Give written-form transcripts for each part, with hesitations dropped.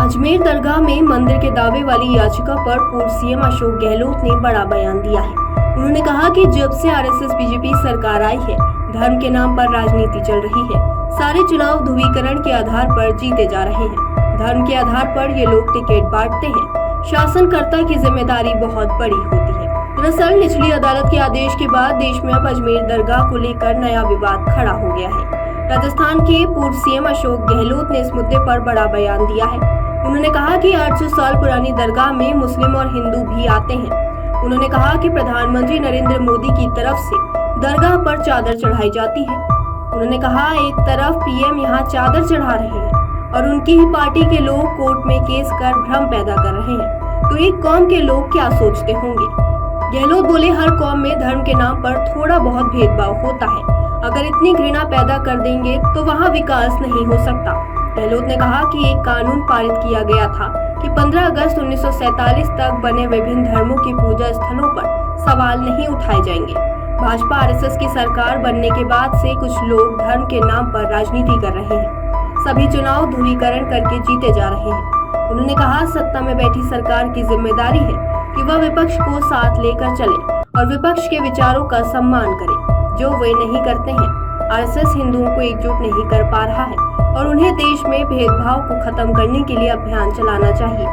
अजमेर दरगाह में मंदिर के दावे वाली याचिका पर पूर्व सीएम अशोक गहलोत ने बड़ा बयान दिया है। उन्होंने कहा कि जब से आरएसएस बीजेपी सरकार आई है, धर्म के नाम पर राजनीति चल रही है। सारे चुनाव ध्रुवीकरण के आधार पर जीते जा रहे हैं। धर्म के आधार पर ये लोग टिकट बांटते हैं। शासनकर्ता की जिम्मेदारी बहुत बड़ी होती है। दरअसल निचली अदालत के आदेश के बाद देश में अब अजमेर दरगाह को लेकर नया विवाद खड़ा हो गया है। राजस्थान के पूर्व सीएम अशोक गहलोत ने इस मुद्दे पर बड़ा बयान दिया है। उन्होंने कहा कि 800 साल पुरानी दरगाह में मुस्लिम और हिंदू भी आते हैं। उन्होंने कहा कि प्रधानमंत्री नरेंद्र मोदी की तरफ से दरगाह पर चादर चढ़ाई जाती है। उन्होंने कहा, एक तरफ पीएम यहाँ चादर चढ़ा रहे हैं और उनकी ही पार्टी के लोग कोर्ट में केस कर भ्रम पैदा कर रहे हैं, तो एक कौम के लोग क्या सोचते होंगे। गहलोत बोले, हर कौम में धर्म के नाम पर थोड़ा बहुत भेदभाव होता है। अगर इतनी घृणा पैदा कर देंगे तो वहाँ विकास नहीं हो सकता। गहलोत ने कहा कि एक कानून पारित किया गया था कि 15 अगस्त 1947 तक बने विभिन्न धर्मों के पूजा स्थलों पर सवाल नहीं उठाए जाएंगे। भाजपा आरएसएस की सरकार बनने के बाद से कुछ लोग धर्म के नाम पर राजनीति कर रहे हैं। सभी चुनाव ध्रुवीकरण करके जीते जा रहे हैं। उन्होंने कहा, सत्ता में बैठी सरकार की जिम्मेदारी है कि वह विपक्ष को साथ लेकर चले और विपक्ष के विचारों का सम्मान करे, जो वे नहीं करते हैं। आरएसएस हिंदुओं को एकजुट नहीं कर पा रहा है और उन्हें देश में भेदभाव को खत्म करने के लिए अभियान चलाना चाहिए।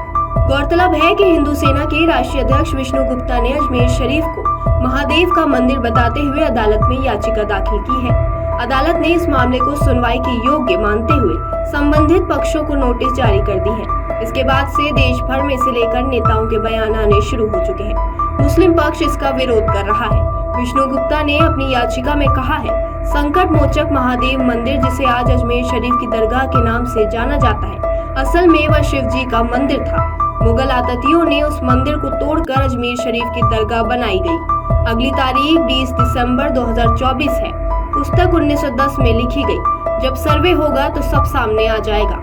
गौरतलब है कि हिंदू सेना के राष्ट्रीय अध्यक्ष विष्णु गुप्ता ने अजमेर शरीफ को महादेव का मंदिर बताते हुए अदालत में याचिका दाखिल की है। अदालत ने इस मामले को सुनवाई के योग्य मानते हुए संबंधित पक्षों को नोटिस जारी कर दी है। इसके बाद से देश भर में इसे लेकर नेताओं के बयान आने शुरू हो चुके हैं। मुस्लिम पक्ष इसका विरोध कर रहा है। विष्णु गुप्ता ने अपनी याचिका में कहा है, संकट मोचक महादेव मंदिर, जिसे आज अजमेर शरीफ की दरगाह के नाम से जाना जाता है, असल में वह शिव जी का मंदिर था। मुगल आततियों ने उस मंदिर को तोड़कर अजमेर शरीफ की दरगाह बनाई गई। अगली तारीख 20 दिसंबर 2024 है। पुस्तक 1910 में लिखी गई। जब सर्वे होगा तो सब सामने आ जाएगा।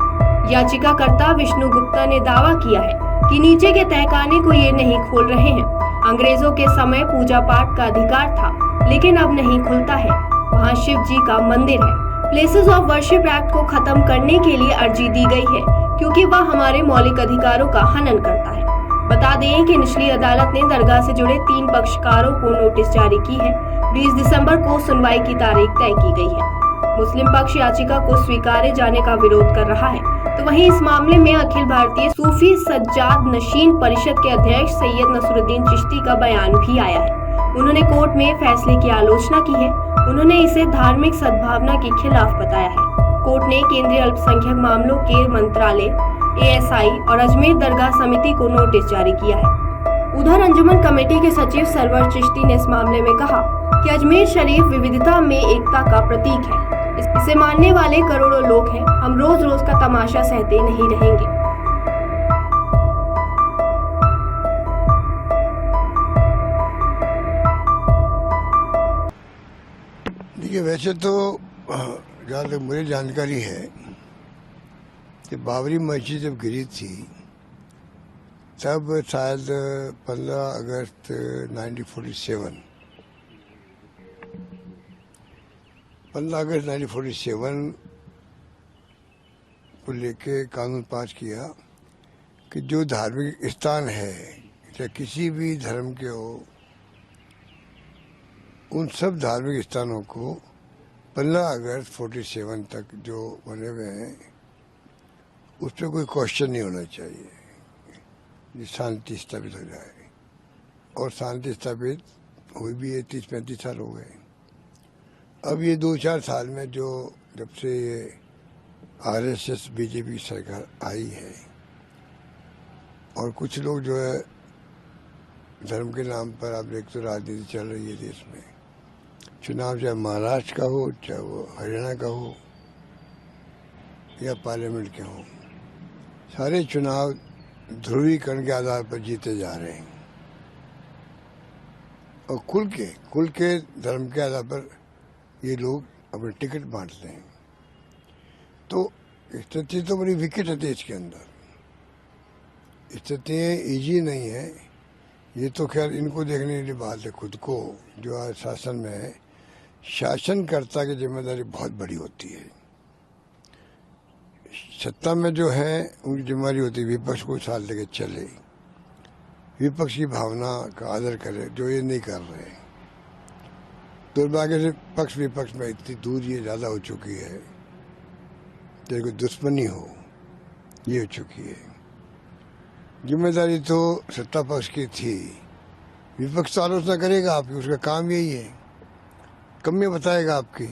याचिकाकर्ता विष्णु गुप्ता ने दावा किया है कि नीचे के तहखाने को ये नहीं खोल रहे हैं। अंग्रेजों के समय पूजा पाठ का अधिकार था, लेकिन अब नहीं खुलता है। वहाँ शिव जी का मंदिर है। प्लेसेस ऑफ वर्शिप एक्ट को खत्म करने के लिए अर्जी दी गई है, क्योंकि वह हमारे मौलिक अधिकारों का हनन करता है। बता दें कि निचली अदालत ने दरगाह से जुड़े 3 पक्षकारों को नोटिस जारी की है। 20 दिसंबर को सुनवाई की तारीख तय की गई है। मुस्लिम पक्ष याचिका को स्वीकारे जाने का विरोध कर रहा है, तो वहीं इस मामले में अखिल भारतीय सूफी सज्जाद नशीन परिषद के अध्यक्ष सैयद नसरुद्दीन चिश्ती का बयान भी आया है। उन्होंने कोर्ट में फैसले की आलोचना की है। उन्होंने इसे धार्मिक सद्भावना के खिलाफ बताया है। कोर्ट ने केंद्रीय अल्पसंख्यक मामलों के मंत्रालय, एएसआई और अजमेर दरगाह समिति को नोटिस जारी किया है। उधर अंजुमन कमेटी के सचिव सरवर चिश्ती ने इस मामले में कहा कि अजमेर शरीफ विविधता में एकता का प्रतीक है। इसे मानने वाले करोड़ों लोग हैं। हम रोज रोज का तमाशा सहते नहीं रहेंगे। देखिए, वैसे तो जहाँ तक मुझे जानकारी है कि बाबरी मस्जिद जब गिरी थी तब शायद 15 अगस्त 1947 को लेके कानून पास किया कि जो धार्मिक स्थान है, चाहे किसी भी धर्म के हो, उन सब धार्मिक स्थानों को 15 अगस्त 47 तक जो बने हुए हैं, उस पर कोई क्वेश्चन नहीं होना चाहिए। शांति स्थापित हो जाए, और शांति स्थापित हुई भी है। 30-35 साल हो गए। अब ये 2-4 साल में जो जब से ये आरएसएस बीजेपी सरकार आई है, और कुछ लोग जो है धर्म के नाम पर, आप देख तो राजनीति चल रही है देश में। चुनाव चाहे महाराष्ट्र का हो, चाहे वो हरियाणा का हो या पार्लियामेंट के हो, सारे चुनाव ध्रुवीकरण के आधार पर जीते जा रहे हैं, और खुल के धर्म के आधार पर ये लोग अपने टिकट बांटते हैं। तो स्थिति तो बड़ी विकट है देश के अंदर। स्थितियाँ ईजी नहीं है। ये तो खैर इनको देखने की बात है, खुद को जो आज शासन में है। शासनकर्ता की जिम्मेदारी बहुत बड़ी होती है। सत्ता में जो है उनकी जिम्मेदारी होती है विपक्ष को साथ लेके चले, विपक्ष की भावना का आदर करे, जो ये नहीं कर रहे। दुर्भाग्य से पक्ष विपक्ष में इतनी दूरी ज़्यादा हो चुकी है, जैसे कोई दुश्मनी हो, ये हो चुकी है। जिम्मेदारी तो सत्ता पक्ष की थी, विपक्ष तो आलोचना करेगा आपकी, उसका काम यही है, कमियां बताएगा आपकी,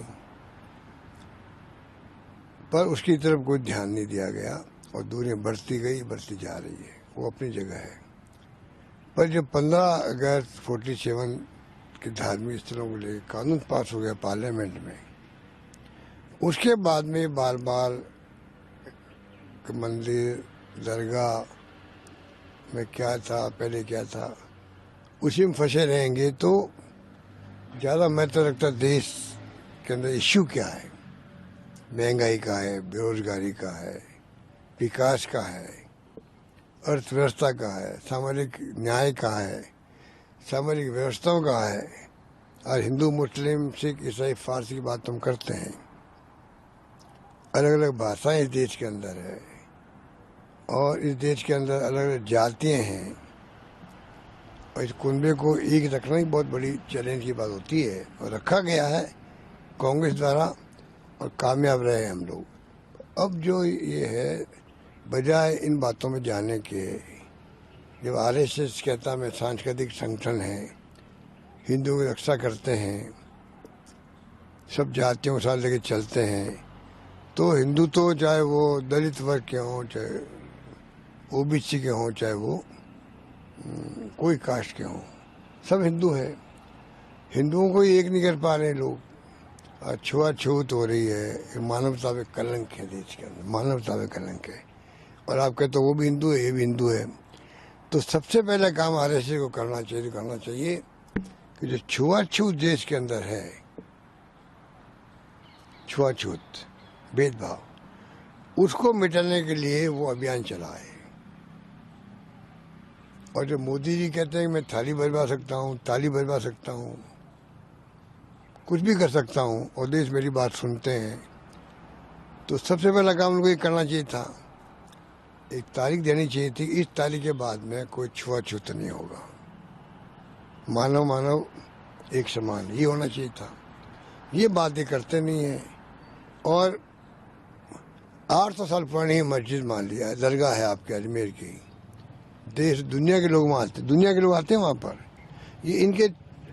पर उसकी तरफ कोई ध्यान नहीं दिया गया और दूरियां बढ़ती गई, बढ़ती जा रही है। वो अपनी जगह है, पर जब 15 अगस्त 47 के धार्मिक स्थलों को लेकर कानून पास हो गया पार्लियामेंट में, उसके बाद में बार बार मंदिर दरगाह में क्या था, पहले क्या था, उसी में फंसे रहेंगे तो ज़्यादा महत्व रखता देश के अंदर इश्यू क्या है, महंगाई का है, बेरोजगारी का है, विकास का है, अर्थव्यवस्था का है, सामाजिक न्याय का है, सामाजिक व्यवस्थाओं का है। और हिंदू मुस्लिम सिख ईसाई फारसी की बात हम करते हैं, अलग अलग भाषाएं इस देश के अंदर है और इस देश के अंदर अलग अलग जातियाँ हैं और इस कुनबे को एक रखना ही बहुत बड़ी चैलेंज की बात होती है और रखा गया है कांग्रेस द्वारा और कामयाब रहे हम लोग। अब जो ये है, बजाय इन बातों में जाने के, जब आरएसएस कहता मैं सांस्कृतिक संगठन है, हिंदुओं की रक्षा करते हैं, सब जातियों के साथ लेके चलते हैं, तो हिंदू तो चाहे वो दलित वर्ग के हों, चाहे ओबीसी के हों, चाहे वो कोई कास्ट के हों, सब हिंदू हैं। हिंदुओं को एक नहीं कर पा रहे लोग, छुआछूत हो रही है, ये मानवता पे कलंक है देश के अंदर, मानवता पे कलंक है। और आप कहते हो वो भी हिंदू है, ये भी हिंदू है, तो सबसे पहला काम आरएसएस को करना चाहिए कि जो छुआछूत देश के अंदर है, छुआछूत भेदभाव, उसको मिटाने के लिए वो अभियान चलाए। और जो मोदी जी कहते हैं कि मैं थाली बजवा सकता हूँ, ताली बजवा सकता हूँ, कुछ भी कर सकता हूँ और देश मेरी बात सुनते हैं, तो सबसे पहला काम उनको ये करना चाहिए था, एक तारीख देनी चाहिए थी, इस तारीख के बाद में कोई छुआछूत नहीं होगा, मानव मानव एक समान, ये होना चाहिए था। ये बातें करते नहीं है। और 800 साल पुरानी मस्जिद मान लिया, दरगाह है आपके अजमेर की, देश दुनिया के लोग वहाँ आते, दुनिया के लोग आते हैं वहाँ पर। ये इनके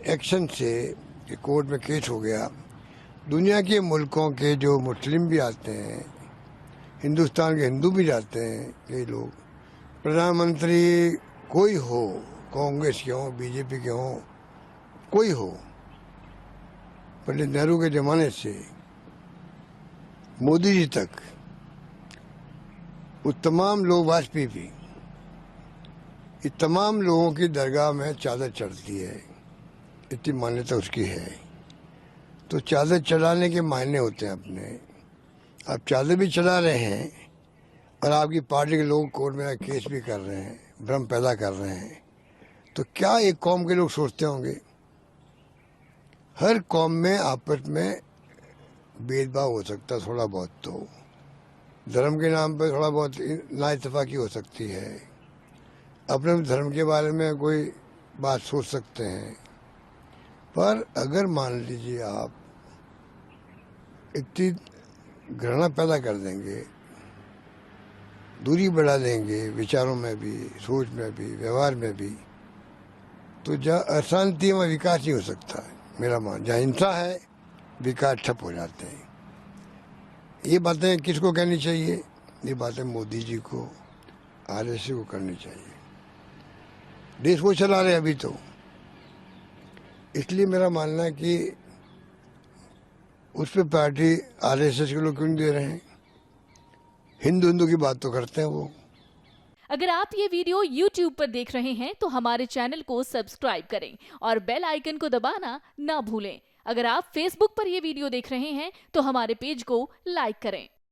एक्शन से कि कोर्ट में केस हो गया, दुनिया के मुल्कों के जो मुस्लिम भी आते हैं, हिंदुस्तान के हिंदू भी जाते हैं कई लोग, प्रधानमंत्री कोई हो, कांग्रेस के हों, बीजेपी के हों, कोई हो, पंडित नेहरू के ज़माने से मोदी जी तक, वो तमाम लोग, वाजपेयी भी, ये तमाम लोगों की दरगाह में चादर चढ़ती है, इतनी मान्यता उसकी है। तो चादर चढ़ाने के मायने होते हैं अपने, आप चादर भी चढ़ा रहे हैं और आपकी पार्टी के लोग कोर्ट में केस भी कर रहे हैं, भ्रम पैदा कर रहे हैं, तो क्या एक कौम के लोग सोचते होंगे? हर कौम में आपस में भेदभाव हो सकता है, थोड़ा बहुत, तो धर्म के नाम पर थोड़ा बहुत नाइतफाकी हो सकती है, अपने धर्म के बारे में कोई बात सोच सकते हैं, पर अगर मान लीजिए आप इतनी घृणा पैदा कर देंगे, दूरी बढ़ा देंगे विचारों में भी, सोच में भी, व्यवहार में भी, तो जहाँ अशांति में विकास नहीं हो सकता है। मेरा मान, जहाँ हिंसा है विकास ठप हो जाते हैं। ये बातें किसको कहनी चाहिए? ये बातें मोदी जी को, आरएसएस को करनी चाहिए। देश वो चला रहे अभी तो, इसलिए मेरा मानना है कि उस पर पार्टी आरएसएस के लोग क्यों नहीं दे रहे हैं? हिंदू हिंदू की बात तो करते हैं वो। अगर आप ये वीडियो YouTube पर देख रहे हैं तो हमारे चैनल को सब्सक्राइब करें और बेल आइकन को दबाना ना भूलें। अगर आप Facebook पर ये वीडियो देख रहे हैं तो हमारे पेज को लाइक करें।